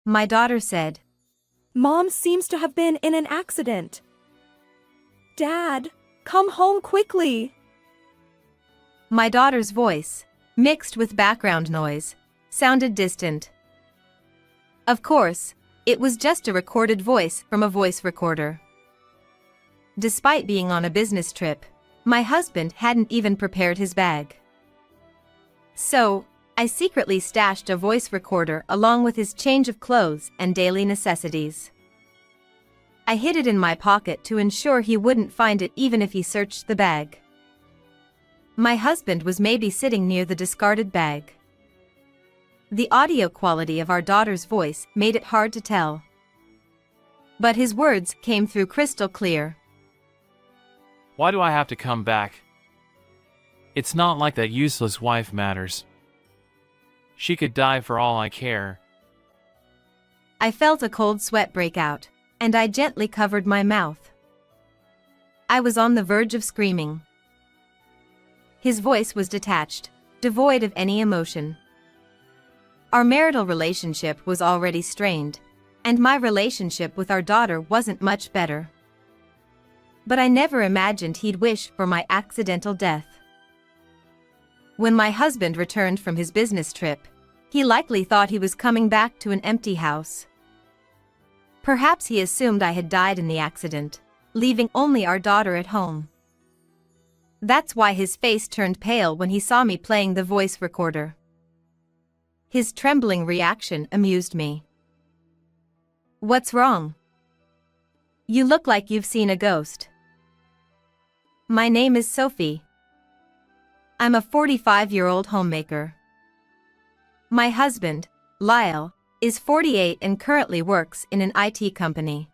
My daughter said. Mom seems to have been in an accident. Dad, come home quickly. My daughter's voice, mixed with background noise, sounded distant. Of course, it was just a recorded voice from a voice recorder. Despite being on a business trip, my husband hadn't even prepared his bag. So, I secretly stashed a voice recorder along with his change of clothes and daily necessities. I hid it in my pocket to ensure he wouldn't find it even if he searched the bag. My husband was maybe sitting near the discarded bag. The audio quality of our daughter's voice made it hard to tell. But his words came through crystal clear. Why do I have to come back? It's not like that useless wife matters. She could die for all I care. I felt a cold sweat break out, and I gently covered my mouth. I was on the verge of screaming. His voice was detached, devoid of any emotion. Our marital relationship was already strained, and my relationship with our daughter wasn't much better. But I never imagined he'd wish for my accidental death. When my husband returned from his business trip, he likely thought he was coming back to an empty house. Perhaps he assumed I had died in the accident, leaving only our daughter at home. That's why his face turned pale when he saw me playing the voice recorder. His trembling reaction amused me. "What's wrong? You look like you've seen a ghost." "My name is Sophie. I'm a 45-year-old homemaker. My husband, Lyle, is 48 and currently works in an IT company.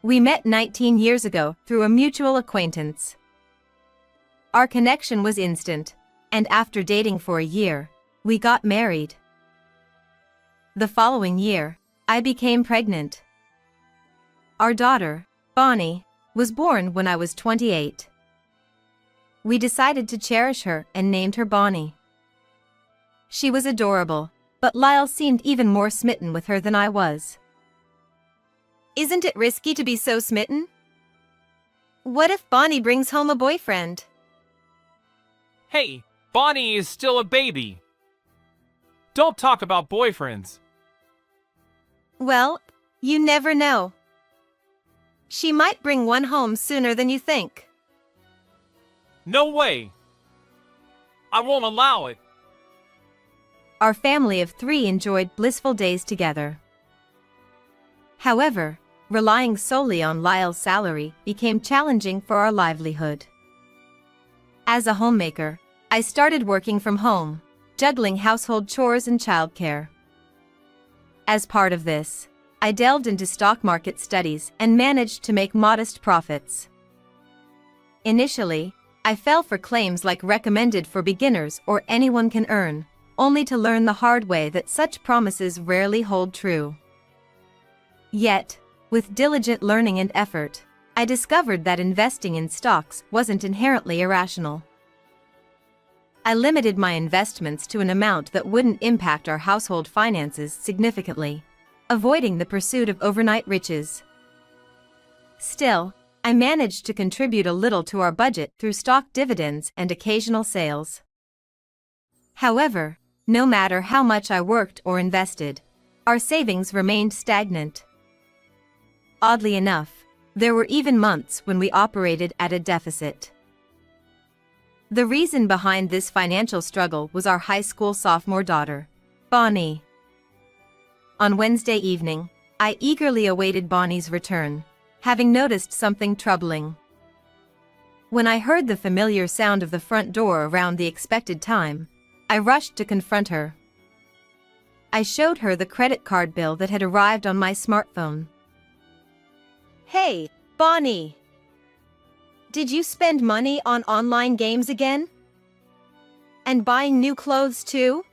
We met 19 years ago through a mutual acquaintance. Our connection was instant, and after dating for a year, we got married. The following year, I became pregnant. Our daughter, Bonnie, was born when I was 28. We decided to cherish her and named her Bonnie. She was adorable, but Lyle seemed even more smitten with her than I was. Isn't it risky to be so smitten? What if Bonnie brings home a boyfriend? Hey, Bonnie is still a baby. Don't talk about boyfriends. Well, you never know. She might bring one home sooner than you think. No way. I won't allow it. Our family of 3 enjoyed blissful days together. However, relying solely on Lyle's salary became challenging for our livelihood. As a homemaker, I started working from home, juggling household chores and childcare. As part of this, I delved into stock market studies and managed to make modest profits. Initially, I fell for claims like recommended for beginners or anyone can earn, only to learn the hard way that such promises rarely hold true. Yet, with diligent learning and effort, I discovered that investing in stocks wasn't inherently irrational. I limited my investments to an amount that wouldn't impact our household finances significantly, avoiding the pursuit of overnight riches. Still, I managed to contribute a little to our budget through stock dividends and occasional sales. However, no matter how much I worked or invested, our savings remained stagnant. Oddly enough, there were even months when we operated at a deficit. The reason behind this financial struggle was our high school sophomore daughter, Bonnie. On Wednesday evening, I eagerly awaited Bonnie's return, having noticed something troubling. When I heard the familiar sound of the front door around the expected time, I rushed to confront her. I showed her the credit card bill that had arrived on my smartphone. "Hey, Bonnie! Did you spend money on online games again? And buying new clothes too?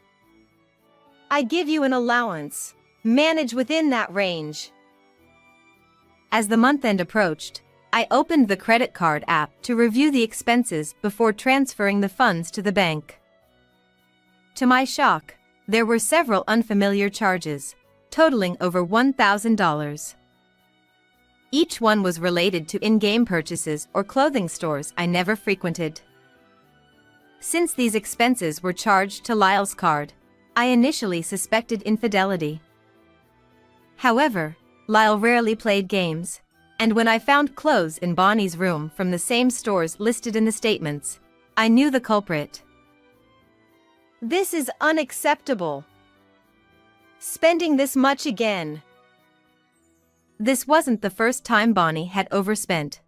I give you an allowance. Manage within that range." As the month end approached, I opened the credit card app to review the expenses before transferring the funds to the bank. To my shock, there were several unfamiliar charges, totaling over $1,000. Each one was related to in-game purchases or clothing stores I never frequented. Since these expenses were charged to Lyle's card, I initially suspected infidelity. However, Lyle rarely played games, and when I found clothes in Bonnie's room from the same stores listed in the statements, I knew the culprit. This is unacceptable. Spending this much again. This wasn't the first time Bonnie had overspent.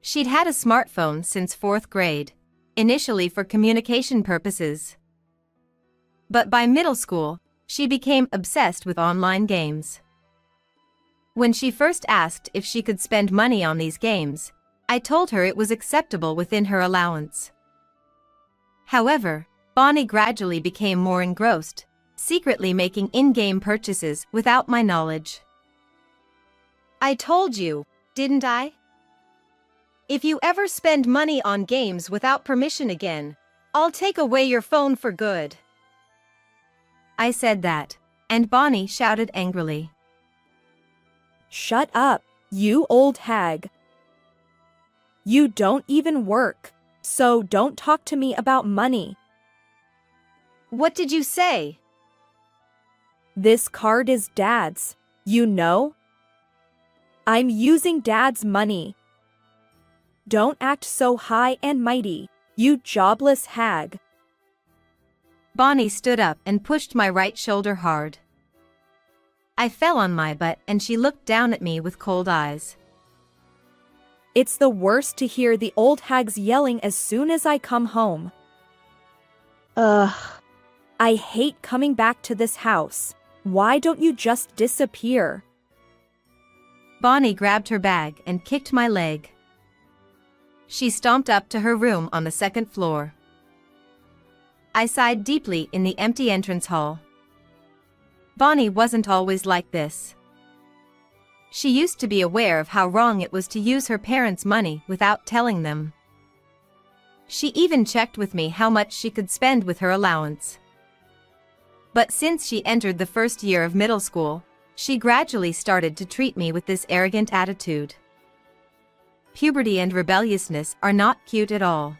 She'd had a smartphone since 4th grade, initially for communication purposes. But by middle school, she became obsessed with online games. When she first asked if she could spend money on these games, I told her it was acceptable within her allowance. However, Bonnie gradually became more engrossed, secretly making in-game purchases without my knowledge. I told you, didn't I? If you ever spend money on games without permission again, I'll take away your phone for good. I said that, and Bonnie shouted angrily. Shut up, you old hag. You don't even work, so don't talk to me about money. What did you say? This card is Dad's, you know? I'm using Dad's money. Don't act so high and mighty, you jobless hag. Bonnie stood up and pushed my right shoulder hard. I fell on my butt and she looked down at me with cold eyes. It's the worst to hear the old hags yelling as soon as I come home. Ugh. I hate coming back to this house. Why don't you just disappear? Bonnie grabbed her bag and kicked my leg. She stomped up to her room on the 2nd floor. I sighed deeply in the empty entrance hall. Bonnie wasn't always like this. She used to be aware of how wrong it was to use her parents' money without telling them. She even checked with me how much she could spend with her allowance. But since she entered the 1st year of middle school, she gradually started to treat me with this arrogant attitude. Puberty and rebelliousness are not cute at all.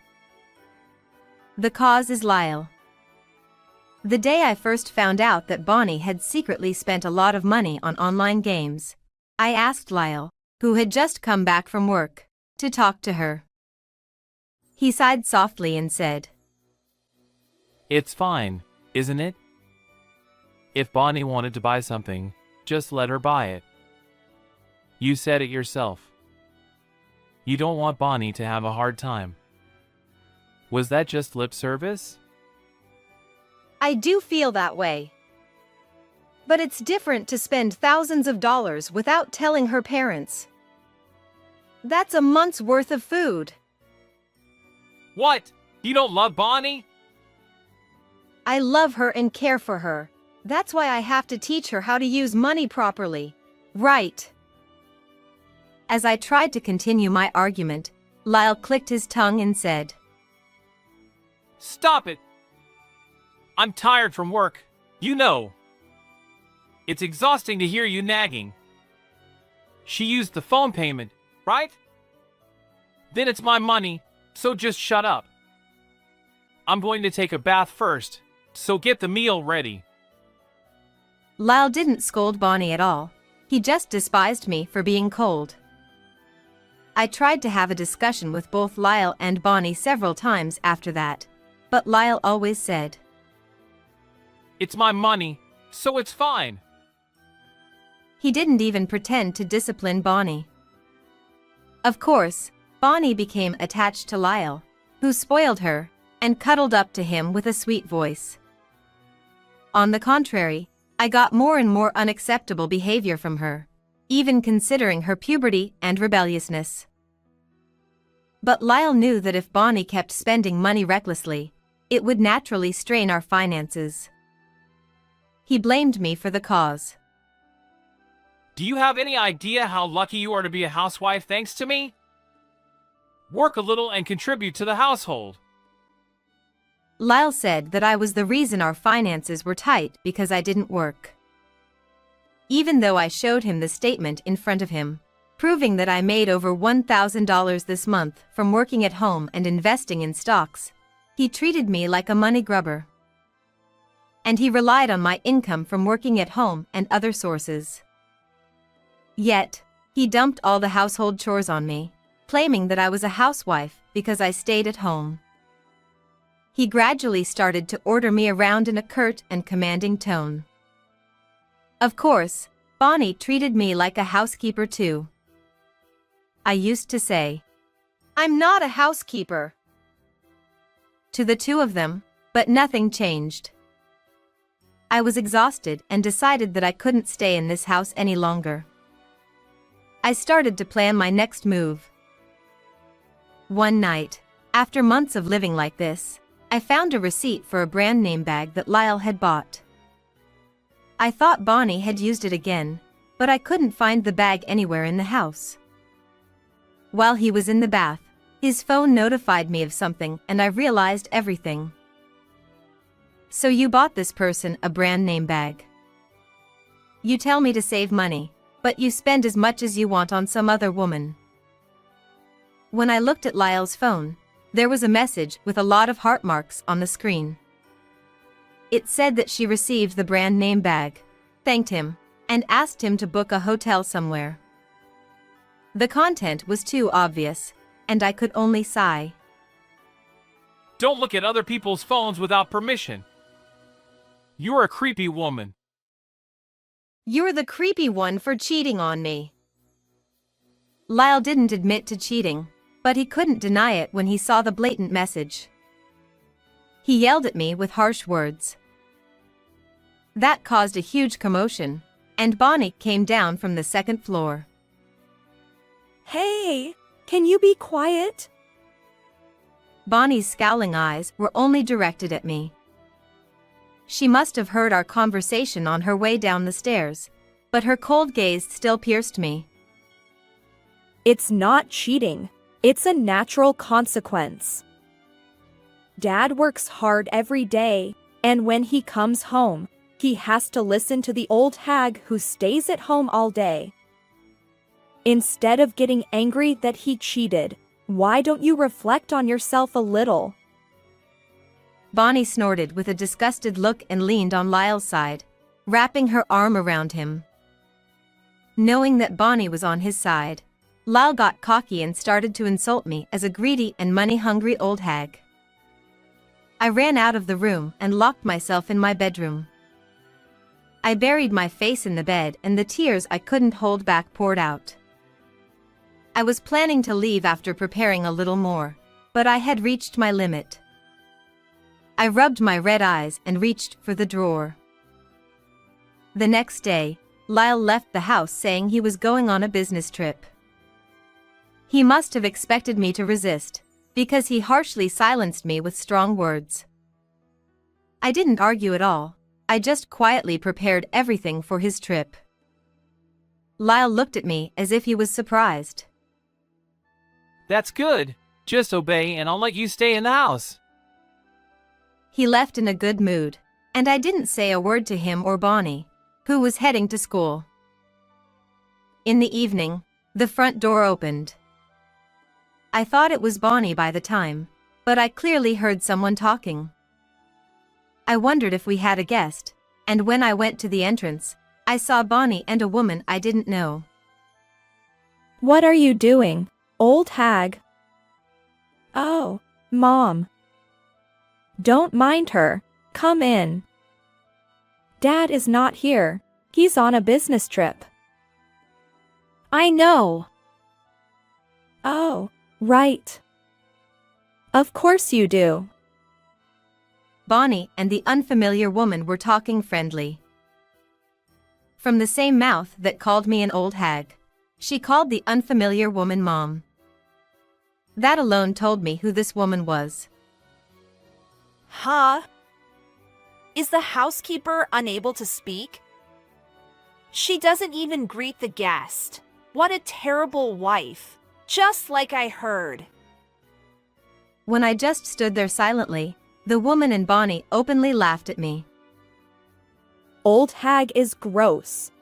The cause is Lyle. The day I first found out that Bonnie had secretly spent a lot of money on online games, I asked Lyle, who had just come back from work, to talk to her. He sighed softly and said, It's fine, isn't it? If Bonnie wanted to buy something, just let her buy it. You said it yourself. You don't want Bonnie to have a hard time. Was that just lip service? I do feel that way. But it's different to spend thousands of dollars without telling her parents. That's a month's worth of food. What? You don't love Bonnie? I love her and care for her. That's why I have to teach her how to use money properly. Right. As I tried to continue my argument, Lyle clicked his tongue and said, Stop it! I'm tired from work, you know. It's exhausting to hear you nagging. She used the phone payment, right? Then it's my money, so just shut up. I'm going to take a bath first, so get the meal ready. Lyle didn't scold Bonnie at all. He just despised me for being cold. I tried to have a discussion with both Lyle and Bonnie several times after that, but Lyle always said, It's my money, so it's fine. He didn't even pretend to discipline Bonnie. Of course, Bonnie became attached to Lyle, who spoiled her and cuddled up to him with a sweet voice. On the contrary, I got more and more unacceptable behavior from her, even considering her puberty and rebelliousness. But Lyle knew that if Bonnie kept spending money recklessly, it would naturally strain our finances. He blamed me for the cause. Do you have any idea how lucky you are to be a housewife thanks to me? Work a little and contribute to the household. Lyle said that I was the reason our finances were tight because I didn't work. even though I showed him the statement in front of him, proving that I made over $1,000 this month from working at home and investing in stocks. He treated me like a money grubber. And he relied on my income from working at home and other sources. Yet, he dumped all the household chores on me, claiming that I was a housewife because I stayed at home. He gradually started to order me around in a curt and commanding tone. Of course, Bonnie treated me like a housekeeper too. I used to say, "I'm not a housekeeper," to the two of them, but nothing changed. I was exhausted and decided that I couldn't stay in this house any longer. I started to plan my next move. One night, after months of living like this, I found a receipt for a brand name bag that Lyle had bought. I thought Bonnie had used it again, but I couldn't find the bag anywhere in the house. While he was in the bath, his phone notified me of something and I realized everything. "So you bought this person a brand name bag. You tell me to save money, but you spend as much as you want on some other woman." When I looked at Lyle's phone, there was a message with a lot of heart marks on the screen. It said that she received the brand name bag, thanked him, and asked him to book a hotel somewhere. The content was too obvious, and I could only sigh. Don't look at other people's phones without permission. You're a creepy woman. You're the creepy one for cheating on me. Lyle didn't admit to cheating, but he couldn't deny it when he saw the blatant message. He yelled at me with harsh words. That caused a huge commotion, and Bonnie came down from the second floor. Hey, can you be quiet? Bonnie's scowling eyes were only directed at me. She must have heard our conversation on her way down the stairs, but her cold gaze still pierced me. It's not cheating. It's a natural consequence. Dad works hard every day, and when he comes home, he has to listen to the old hag who stays at home all day. Instead of getting angry that he cheated, why don't you reflect on yourself a little? Bonnie snorted with a disgusted look and leaned on Lyle's side, wrapping her arm around him. Knowing that Bonnie was on his side, Lyle got cocky and started to insult me as a greedy and money-hungry old hag. I ran out of the room and locked myself in my bedroom. I buried my face in the bed and the tears I couldn't hold back poured out. I was planning to leave after preparing a little more, but I had reached my limit. I rubbed my red eyes and reached for the drawer. The next day, Lyle left the house saying he was going on a business trip. He must have expected me to resist, because he harshly silenced me with strong words. I didn't argue at all, I just quietly prepared everything for his trip. Lyle looked at me as if he was surprised. That's good. Just obey and I'll let you stay in the house. He left in a good mood, and I didn't say a word to him or Bonnie, who was heading to school. In the evening, the front door opened. I thought it was Bonnie by the time, but I clearly heard someone talking. I wondered if we had a guest, and when I went to the entrance, I saw Bonnie and a woman I didn't know. What are you doing, old hag? Oh, Mom. Don't mind her, come in. Dad is not here, he's on a business trip. I know. Oh, right. Of course you do. Bonnie and the unfamiliar woman were talking friendly. From the same mouth that called me an old hag, she called the unfamiliar woman Mom. That alone told me who this woman was. Huh? Is the housekeeper unable to speak? She doesn't even greet the guest. What a terrible wife. Just like I heard. When I just stood there silently, the woman and Bonnie openly laughed at me. Old hag is gross.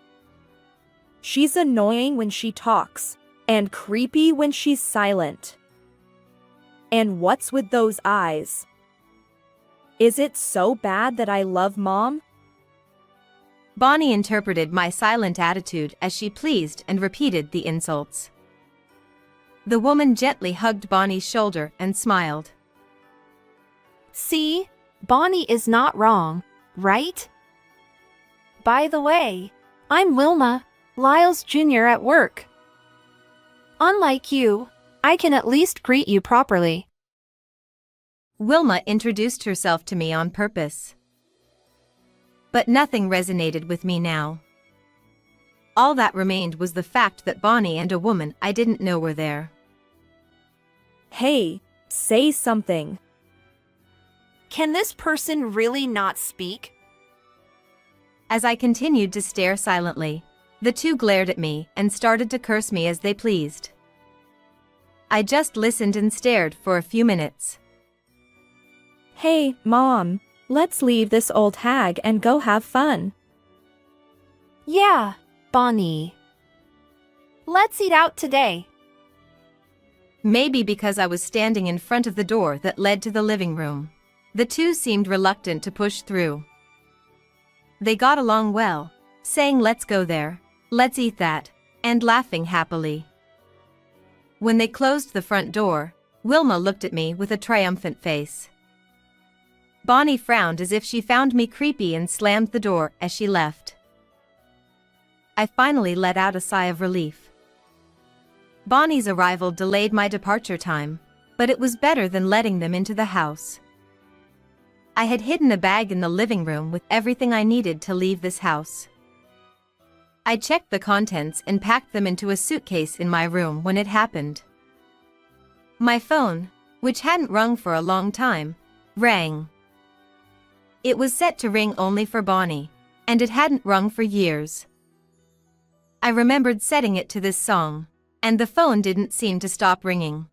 She's annoying when she talks, and creepy when she's silent. And what's with those eyes? Is it so bad that I love Mom? Bonnie interpreted my silent attitude as she pleased and repeated the insults. The woman gently hugged Bonnie's shoulder and smiled. See, Bonnie is not wrong, right? By the way, I'm Wilma, Lyle's junior at work. Unlike you, I can at least greet you properly. Wilma introduced herself to me on purpose. But nothing resonated with me now. All that remained was the fact that Bonnie and a woman I didn't know were there. Hey, say something. Can this person really not speak? As I continued to stare silently, the two glared at me and started to curse me as they pleased. I just listened and stared for a few minutes. Hey, Mom, let's leave this old hag and go have fun. Yeah, Bonnie. Let's eat out today. Maybe because I was standing in front of the door that led to the living room, the two seemed reluctant to push through. They got along well, saying let's go there, let's eat that, and laughing happily. When they closed the front door, Wilma looked at me with a triumphant face. Bonnie frowned as if she found me creepy and slammed the door as she left. I finally let out a sigh of relief. Bonnie's arrival delayed my departure time, but it was better than letting them into the house. I had hidden a bag in the living room with everything I needed to leave this house. I checked the contents and packed them into a suitcase in my room when it happened. My phone, which hadn't rung for a long time, rang. It was set to ring only for Bonnie, and it hadn't rung for years. I remembered setting it to this song, and the phone didn't seem to stop ringing.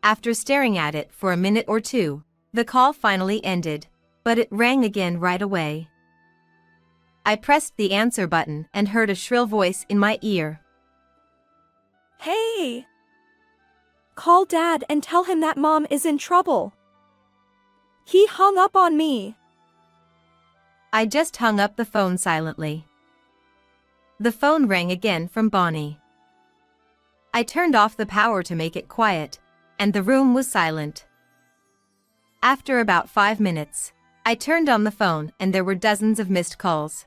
After staring at it for a minute or two, the call finally ended, but it rang again right away. I pressed the answer button and heard a shrill voice in my ear. Hey! Call Dad and tell him that Mom is in trouble. He hung up on me. I just hung up the phone silently. The phone rang again from Bonnie. I turned off the power to make it quiet, and the room was silent. After about 5 minutes, I turned on the phone and there were dozens of missed calls.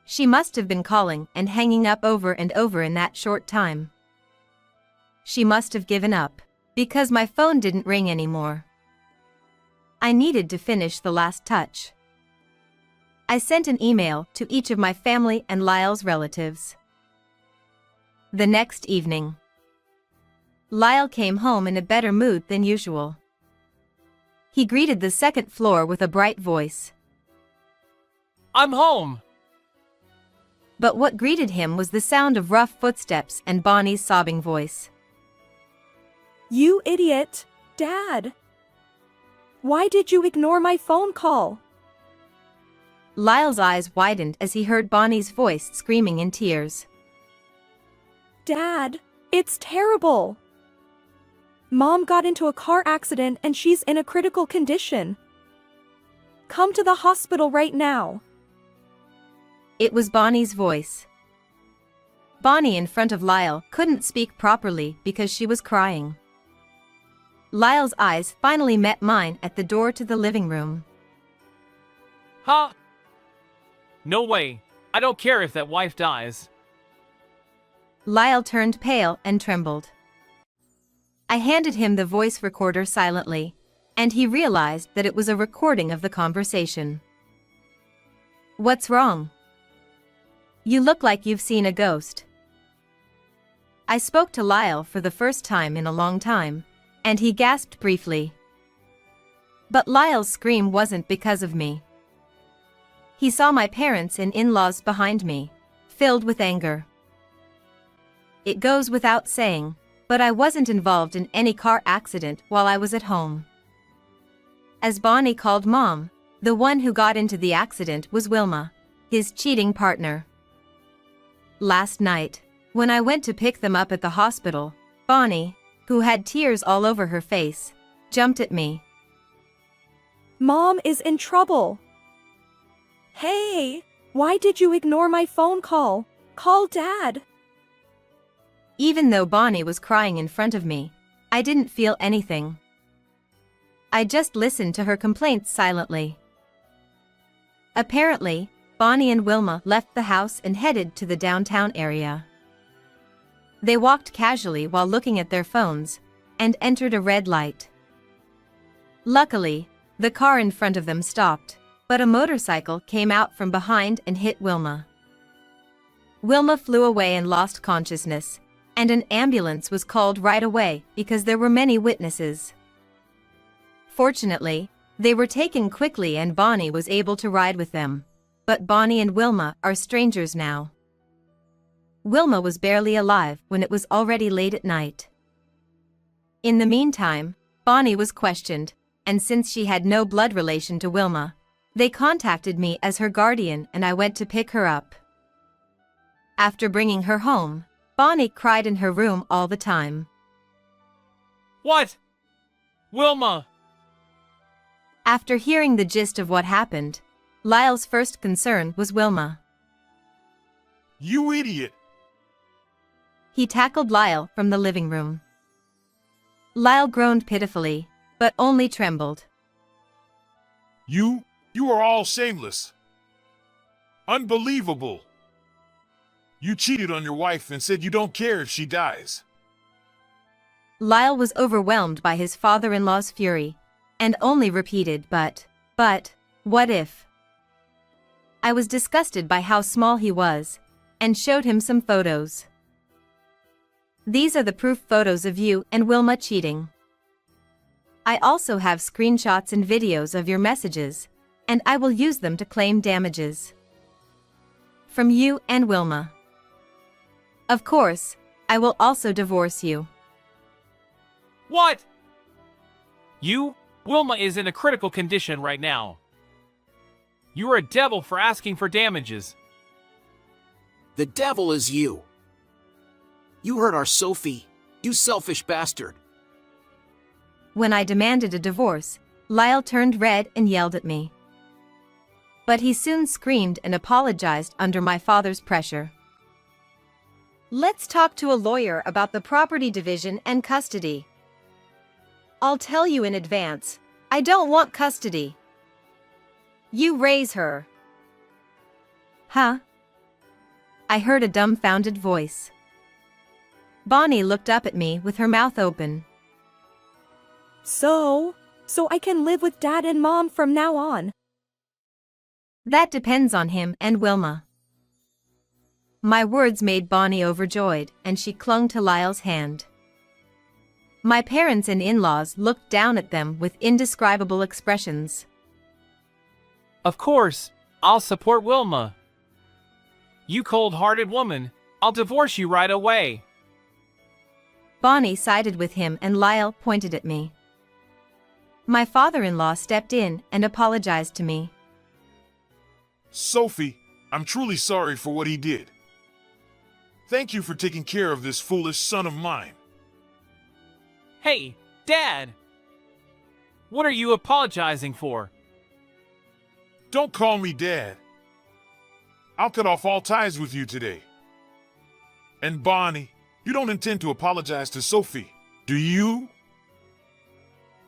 She must have been calling and hanging up over and over in that short time. She must have given up, because my phone didn't ring anymore. I needed to finish the last touch. I sent an email to each of my family and Lyle's relatives. The next evening, Lyle came home in a better mood than usual. He greeted the second floor with a bright voice. I'm home! But what greeted him was the sound of rough footsteps and Bonnie's sobbing voice. You idiot, Dad! Why did you ignore my phone call? Lyle's eyes widened as he heard Bonnie's voice screaming in tears. Dad, it's terrible. Mom got into a car accident and she's in a critical condition. Come to the hospital right now. It was Bonnie's voice. Bonnie in front of Lyle couldn't speak properly because she was crying. Lyle's eyes finally met mine at the door to the living room. Huh? No way. I don't care if that wife dies. Lyle turned pale and trembled. I handed him the voice recorder silently, and he realized that it was a recording of the conversation. What's wrong? You look like you've seen a ghost. I spoke to Lyle for the first time in a long time, and he gasped briefly. But Lyle's scream wasn't because of me. He saw my parents and in-laws behind me, filled with anger. It goes without saying, but I wasn't involved in any car accident while I was at home. As Bonnie called Mom, the one who got into the accident was Wilma, his cheating partner. Last night, when I went to pick them up at the hospital, Bonnie, who had tears all over her face, jumped at me. Mom is in trouble. Hey, why did you ignore my phone call? Call Dad. Even though Bonnie was crying in front of me, I didn't feel anything. I just listened to her complaints silently. Apparently, Bonnie and Wilma left the house and headed to the downtown area. They walked casually while looking at their phones, and entered a red light. Luckily, the car in front of them stopped, but a motorcycle came out from behind and hit Wilma. Wilma flew away and lost consciousness, and an ambulance was called right away because there were many witnesses. Fortunately, they were taken quickly and Bonnie was able to ride with them, but Bonnie and Wilma are strangers now. Wilma was barely alive when it was already late at night. In the meantime, Bonnie was questioned, and since she had no blood relation to Wilma, they contacted me as her guardian and I went to pick her up. After bringing her home, Bonnie cried in her room all the time. What? Wilma! After hearing the gist of what happened, Lyle's first concern was Wilma. You idiot! He tackled Lyle from the living room. Lyle groaned pitifully, but only trembled. You are all shameless. Unbelievable. You cheated on your wife and said you don't care if she dies. Lyle was overwhelmed by his father-in-law's fury, and only repeated, but, what if? I was disgusted by how small he was, and showed him some photos. These are the proof photos of you and Wilma cheating. I also have screenshots and videos of your messages, and I will use them to claim damages. From you and Wilma. Of course, I will also divorce you. What? Wilma is in a critical condition right now. You are a devil for asking for damages. The devil is you. You hurt our Sophie, you selfish bastard. When I demanded a divorce, Lyle turned red and yelled at me. But he soon screamed and apologized under my father's pressure. Let's talk to a lawyer about the property division and custody. I'll tell you in advance, I don't want custody. You raise her. Huh? I heard a dumbfounded voice. Bonnie looked up at me with her mouth open. So I can live with Dad and Mom from now on. That depends on him and Wilma. My words made Bonnie overjoyed, and she clung to Lyle's hand. My parents and in-laws looked down at them with indescribable expressions. Of course, I'll support Wilma. You cold-hearted woman, I'll divorce you right away. Bonnie sided with him and Lyle pointed at me. My father-in-law stepped in and apologized to me. Sophie, I'm truly sorry for what he did. Thank you for taking care of this foolish son of mine. Hey, Dad! What are you apologizing for? Don't call me Dad. I'll cut off all ties with you today. And Bonnie, you don't intend to apologize to Sophie, do you?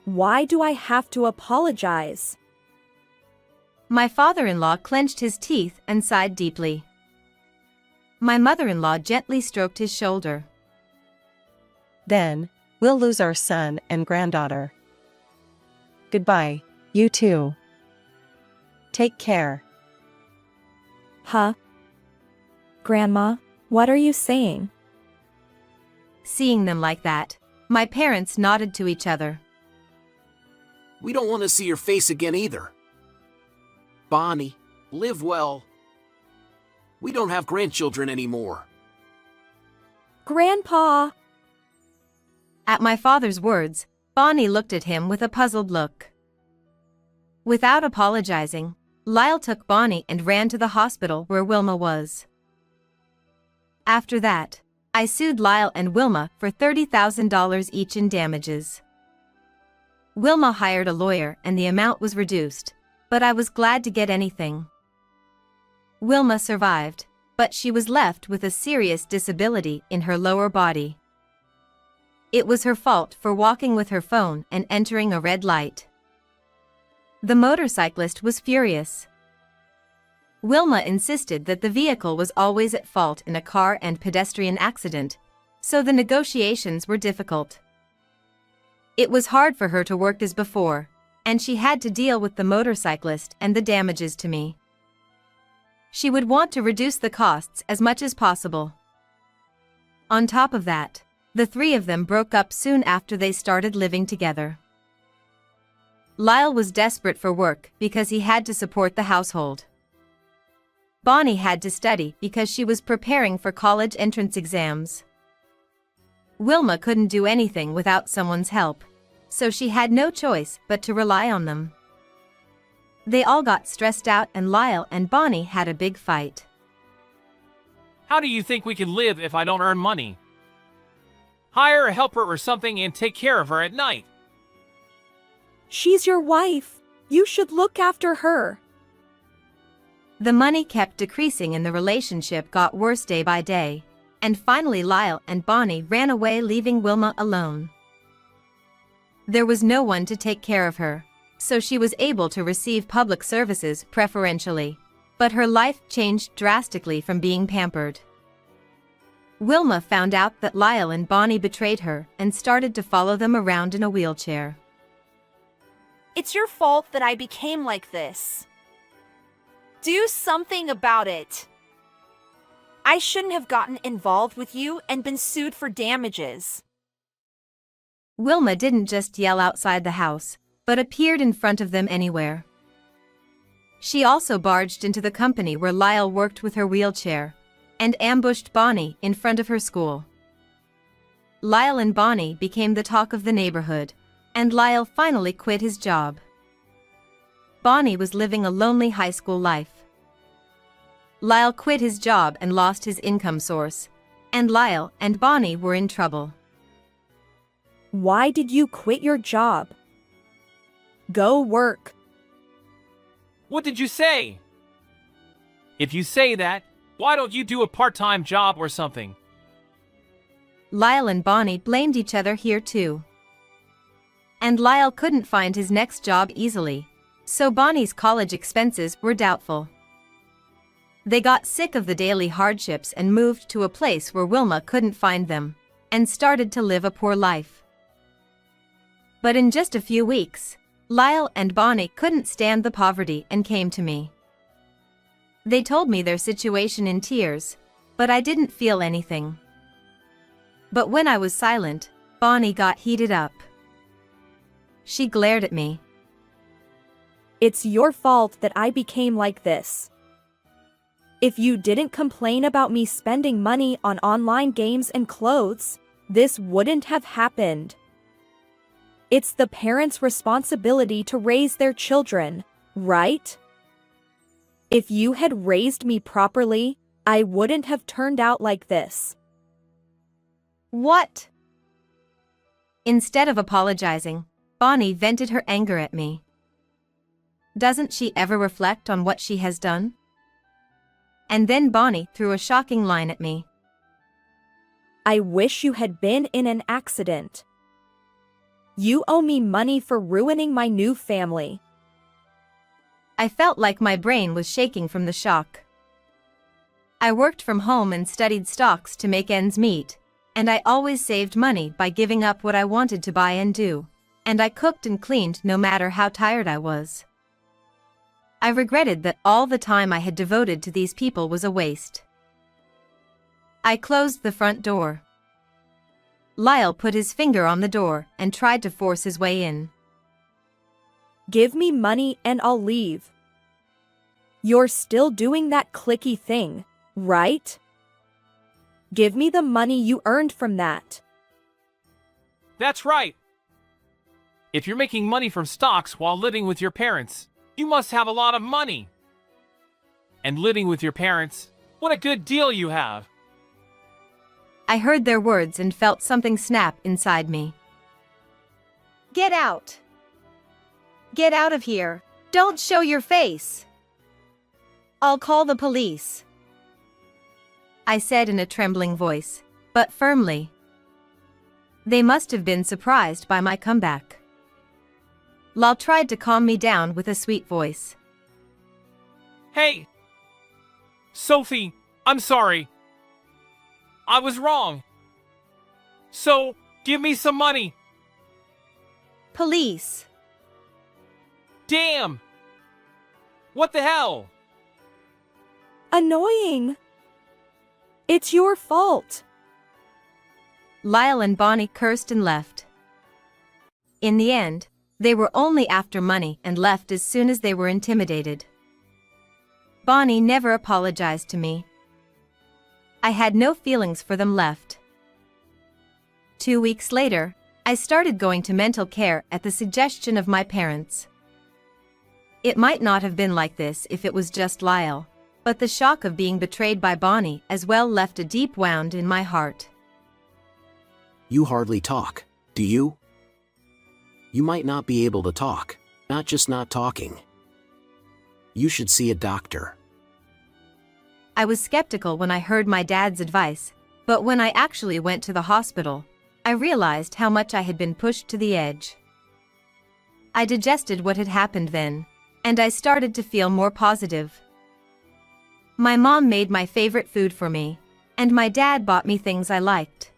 Why do I have to apologize? My father-in-law clenched his teeth and sighed deeply. My mother-in-law gently stroked his shoulder. Then, we'll lose our son and granddaughter. Goodbye, you too. Take care. Huh? Grandma, what are you saying? Seeing them like that, my parents nodded to each other. We don't want to see your face again either. Bonnie, live well. We don't have grandchildren anymore. Grandpa! At my father's words, Bonnie looked at him with a puzzled look. Without apologizing, Lyle took Bonnie and ran to the hospital where Wilma was. After that, I sued Lyle and Wilma for $30,000 each in damages. Wilma hired a lawyer and the amount was reduced, but I was glad to get anything. Wilma survived, but she was left with a serious disability in her lower body. It was her fault for walking with her phone and entering a red light. The motorcyclist was furious. Wilma insisted that the vehicle was always at fault in a car and pedestrian accident, so the negotiations were difficult. It was hard for her to work as before, and she had to deal with the motorcyclist and the damages to me. She would want to reduce the costs as much as possible. On top of that, the three of them broke up soon after they started living together. Lyle was desperate for work because he had to support the household. Bonnie had to study because she was preparing for college entrance exams. Wilma couldn't do anything without someone's help, so she had no choice but to rely on them. They all got stressed out and Lyle and Bonnie had a big fight. How do you think we can live if I don't earn money? Hire a helper or something and take care of her at night. She's your wife. You should look after her. The money kept decreasing and the relationship got worse day by day, and finally Lyle and Bonnie ran away, leaving Wilma alone. There was no one to take care of her, so she was able to receive public services preferentially, but her life changed drastically from being pampered. Wilma found out that Lyle and Bonnie betrayed her and started to follow them around in a wheelchair. It's your fault that I became like this. Do something about it. I shouldn't have gotten involved with you and been sued for damages. Wilma didn't just yell outside the house, but appeared in front of them anywhere. She also barged into the company where Lyle worked with her wheelchair, and ambushed Bonnie in front of her school. Lyle and Bonnie became the talk of the neighborhood, and Lyle finally quit his job. Bonnie was living a lonely high school life. Lyle quit his job and lost his income source, and Lyle and Bonnie were in trouble. Why did you quit your job? Go work. What did you say? If you say that, why don't you do a part-time job or something? Lyle and Bonnie blamed each other here too. And Lyle couldn't find his next job easily, so Bonnie's college expenses were doubtful. They got sick of the daily hardships and moved to a place where Wilma couldn't find them, and started to live a poor life. But in just a few weeks, Lyle and Bonnie couldn't stand the poverty and came to me. They told me their situation in tears, but I didn't feel anything. But when I was silent, Bonnie got heated up. She glared at me. It's your fault that I became like this. If you didn't complain about me spending money on online games and clothes, this wouldn't have happened. It's the parents' responsibility to raise their children, right? If you had raised me properly, I wouldn't have turned out like this. What? Instead of apologizing, Bonnie vented her anger at me. Doesn't she ever reflect on what she has done? And then Bonnie threw a shocking line at me. I wish you had been in an accident. You owe me money for ruining my new family. I felt like my brain was shaking from the shock. I worked from home and studied stocks to make ends meet, and I always saved money by giving up what I wanted to buy and do, and I cooked and cleaned no matter how tired I was. I regretted that all the time I had devoted to these people was a waste. I closed the front door. Lyle put his finger on the door and tried to force his way in. Give me money and I'll leave. You're still doing that clicky thing, right? Give me the money you earned from that. That's right. If you're making money from stocks while living with your parents, you must have a lot of money. And living with your parents, what a good deal you have. I heard their words and felt something snap inside me. Get out! Get out of here! Don't show your face! I'll call the police, I said in a trembling voice, but firmly. They must have been surprised by my comeback. Lal tried to calm me down with a sweet voice. Hey! Sophie, I'm sorry. I was wrong. So, give me some money. Police! Damn! What the hell? Annoying. It's your fault. Lyle and Bonnie cursed and left. In the end, they were only after money and left as soon as they were intimidated. Bonnie never apologized to me. I had no feelings for them left. 2 weeks later, I started going to mental care at the suggestion of my parents. It might not have been like this if it was just Lyle, but the shock of being betrayed by Bonnie as well left a deep wound in my heart. You hardly talk, do you? You might not be able to talk, not just not talking. You should see a doctor. I was skeptical when I heard my dad's advice, but when I actually went to the hospital, I realized how much I had been pushed to the edge. I digested what had happened then, and I started to feel more positive. My mom made my favorite food for me, and my dad bought me things I liked.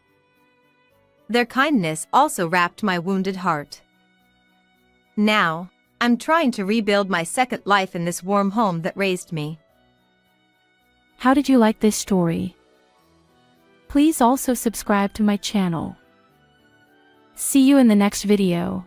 Their kindness also wrapped my wounded heart. Now, I'm trying to rebuild my second life in this warm home that raised me. How did you like this story? Please also subscribe to my channel. See you in the next video.